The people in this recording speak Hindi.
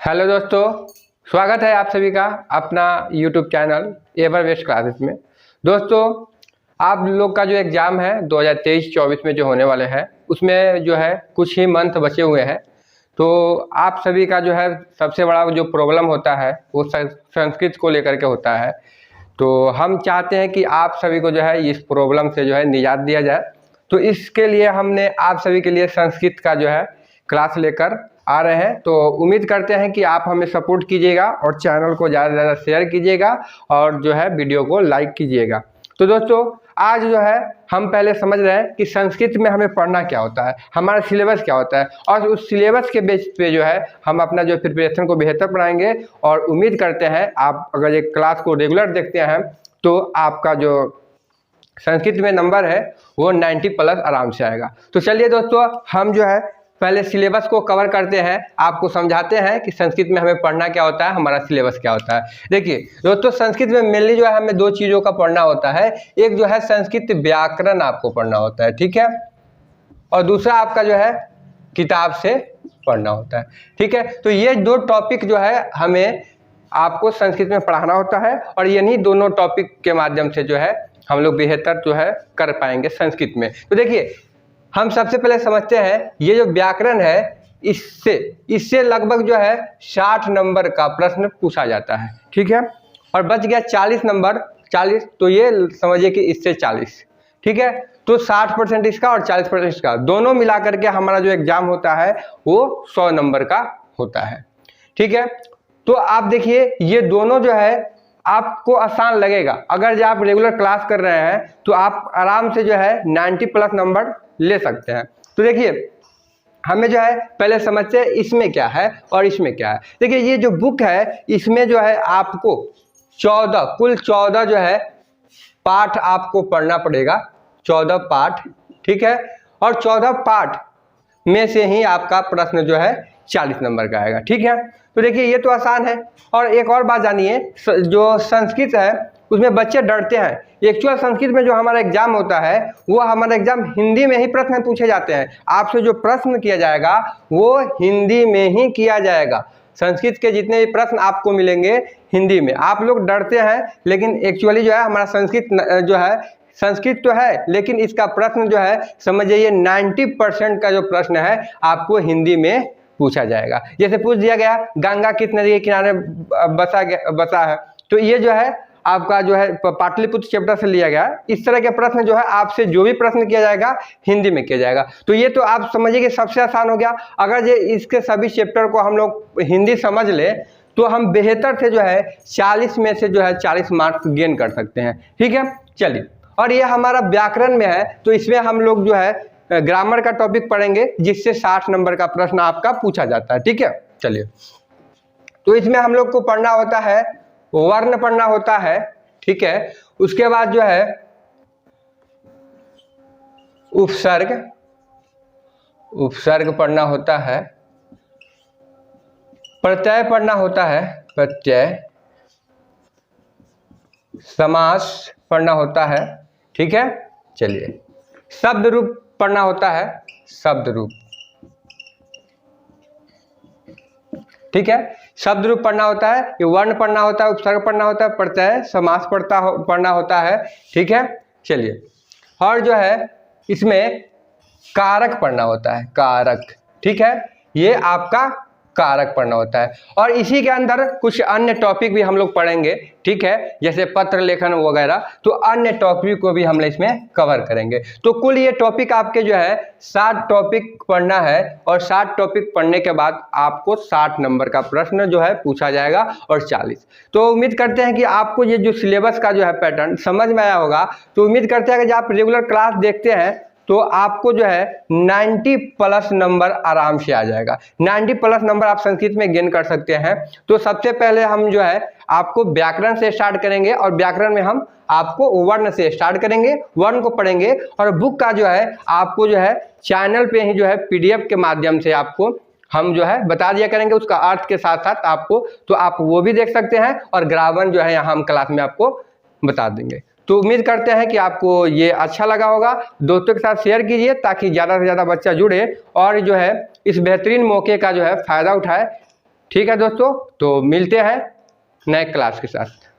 हेलो दोस्तों, स्वागत है आप सभी का अपना YouTube channel ever best classes में। दोस्तों, आप लोग का जो एग्ज़ाम है 2023-24 में जो होने वाले हैं उसमें जो है कुछ ही मंथ बचे हुए हैं। तो आप सभी का जो है सबसे बड़ा जो प्रॉब्लम होता है वो संस्कृत को लेकर के होता है। तो हम चाहते हैं कि आप सभी को जो है इस प्रॉब्लम से जो है निजात दिया जाए। तो इसके लिए हमने आप सभी के लिए संस्कृत का जो है क्लास लेकर आ रहे हैं। तो उम्मीद करते हैं कि आप हमें सपोर्ट कीजिएगा और चैनल को ज़्यादा से ज़्यादा शेयर कीजिएगा और जो है वीडियो को लाइक कीजिएगा। तो दोस्तों, आज जो है हम पहले समझ रहे हैं कि संस्कृत में हमें पढ़ना क्या होता है, हमारा सिलेबस क्या होता है, और उस सिलेबस के बेस पे जो है हम अपना जो प्रिपरेशन को बेहतर बनाएंगे। और उम्मीद करते हैं आप अगर ये क्लास को रेगुलर देखते हैं तो आपका जो संस्कृत में नंबर है वो 90+ आराम से आएगा। तो चलिए दोस्तों, हम जो है पहले सिलेबस को कवर करते हैं, आपको समझाते हैं कि संस्कृत में हमें पढ़ना क्या होता है, हमारा सिलेबस क्या होता है। देखिए दोस्तों, संस्कृत में मेनली जो है हमें दो चीज़ों का पढ़ना होता है। एक जो है संस्कृत व्याकरण आपको पढ़ना होता है, ठीक है, और दूसरा आपका जो है किताब से पढ़ना होता है, ठीक है। तो ये दो टॉपिक जो है हमें आपको संस्कृत में पढ़ाना होता है और यही दोनों टॉपिक के माध्यम से जो है हम लोग बेहतर जो है कर पाएंगे संस्कृत में। तो देखिए, हम सबसे पहले समझते हैं ये जो व्याकरण है इससे लगभग जो है 60 नंबर का प्रश्न पूछा जाता है, ठीक है, और बच गया 40 नंबर। 40 तो ये समझिए कि इससे 40, ठीक है। तो 60% इसका और 40% इसका दोनों मिला करके हमारा जो एग्जाम होता है वो 100 नंबर का होता है, ठीक है। तो आप देखिए ये दोनों जो है आपको आसान लगेगा। अगर जब आप रेगुलर क्लास कर रहे हैं तो आप आराम से जो है 90+ नंबर ले सकते हैं। तो देखिए, हमें जो है पहले समझते हैं इसमें क्या है और इसमें क्या है। देखिए, ये जो बुक है इसमें जो है आपको कुल 14 जो है पाठ आपको पढ़ना पड़ेगा, 14 पाठ, ठीक है, और 14 पाठ में से ही आपका प्रश्न जो है 40 नंबर का आएगा, ठीक है। तो देखिए ये तो आसान है। और एक और बात जानिए, जो संस्कृत है उसमें बच्चे डरते हैं। एक्चुअल संस्कृत में जो हमारा एग्जाम होता है वो हमारा एग्जाम हिंदी में ही प्रश्न पूछे जाते हैं। आपसे जो प्रश्न किया जाएगा वो हिंदी में ही किया जाएगा। संस्कृत के जितने भी प्रश्न आपको मिलेंगे हिंदी में। आप लोग डरते हैं, लेकिन एक्चुअली जो है हमारा संस्कृत जो है संस्कृत तो है, लेकिन इसका प्रश्न जो है समझिए 90% का जो प्रश्न है आपको हिंदी में पूछा जाएगा। जैसे पूछ दिया गया गंगा किस नदी के किनारे बसा है, तो ये जो है आपका जो है पाटलिपुत्र चैप्टर से लिया गया। इस तरह के प्रश्न जो है आपसे जो भी प्रश्न किया जाएगा हिंदी में किया जाएगा। तो ये तो आप समझिए कि सबसे आसान हो गया। अगर ये इसके सभी चैप्टर को हम लोग हिंदी समझ ले तो हम बेहतर से जो है 40 में से जो है 40 मार्क्स गेन कर सकते हैं, ठीक है। चलिए, और ये हमारा व्याकरण में है तो इसमें हम लोग जो है ग्रामर का टॉपिक पढ़ेंगे जिससे 60 नंबर का प्रश्न आपका पूछा जाता है, ठीक है। चलिए, तो इसमें हम लोग को पढ़ना होता है वर्ण पढ़ना होता है, ठीक है। उसके बाद जो है उपसर्ग पढ़ना होता है, प्रत्यय पढ़ना होता है, प्रत्यय, समास पढ़ना होता है, ठीक है। चलिए, शब्द रूप पढ़ना होता है, शब्द रूप, ठीक है। शब्द रूप पढ़ना होता है, ये वर्ण पढ़ना होता है, उपसर्ग पढ़ना होता है, प्रत्यय, समास पढ़ना होता है, ठीक है। चलिए, और जो है इसमें कारक पढ़ना होता है, कारक, ठीक है, ये आपका कारक पढ़ना होता है। और इसी के अंदर कुछ अन्य टॉपिक भी हम लोग पढ़ेंगे, ठीक है, जैसे पत्र लेखन वगैरह। तो अन्य टॉपिक को भी हम लोग इसमें कवर करेंगे। तो कुल ये टॉपिक आपके जो है 60 टॉपिक पढ़ना है और 60 टॉपिक पढ़ने के बाद आपको 60 नंबर का प्रश्न जो है पूछा जाएगा और 40। तो उम्मीद करते हैं कि आपको ये जो सिलेबस का जो है पैटर्न समझ में आया होगा। तो उम्मीद करते हैं कि जब आप रेगुलर क्लास देखते हैं तो आपको जो है 90+ नंबर आराम से आ जाएगा। 90+ नंबर आप संस्कृत में गेन कर सकते हैं। तो सबसे पहले हम जो है आपको व्याकरण से स्टार्ट करेंगे और व्याकरण में हम आपको वर्ण से स्टार्ट करेंगे, वर्ण को पढ़ेंगे। और बुक का जो है आपको जो है चैनल पे ही जो है PDF के माध्यम से आपको हम जो है बता दिया करेंगे उसका अर्थ के साथ साथ आपको, तो आप वो भी देख सकते हैं। और ग्रामर जो है यहाँ हम क्लास में आपको बता देंगे। तो उम्मीद करते हैं कि आपको ये अच्छा लगा होगा। दोस्तों के साथ शेयर कीजिए ताकि ज़्यादा से ज़्यादा बच्चा जुड़े और जो है इस बेहतरीन मौके का जो है फ़ायदा उठाए, ठीक है दोस्तों, तो मिलते हैं नए क्लास के साथ।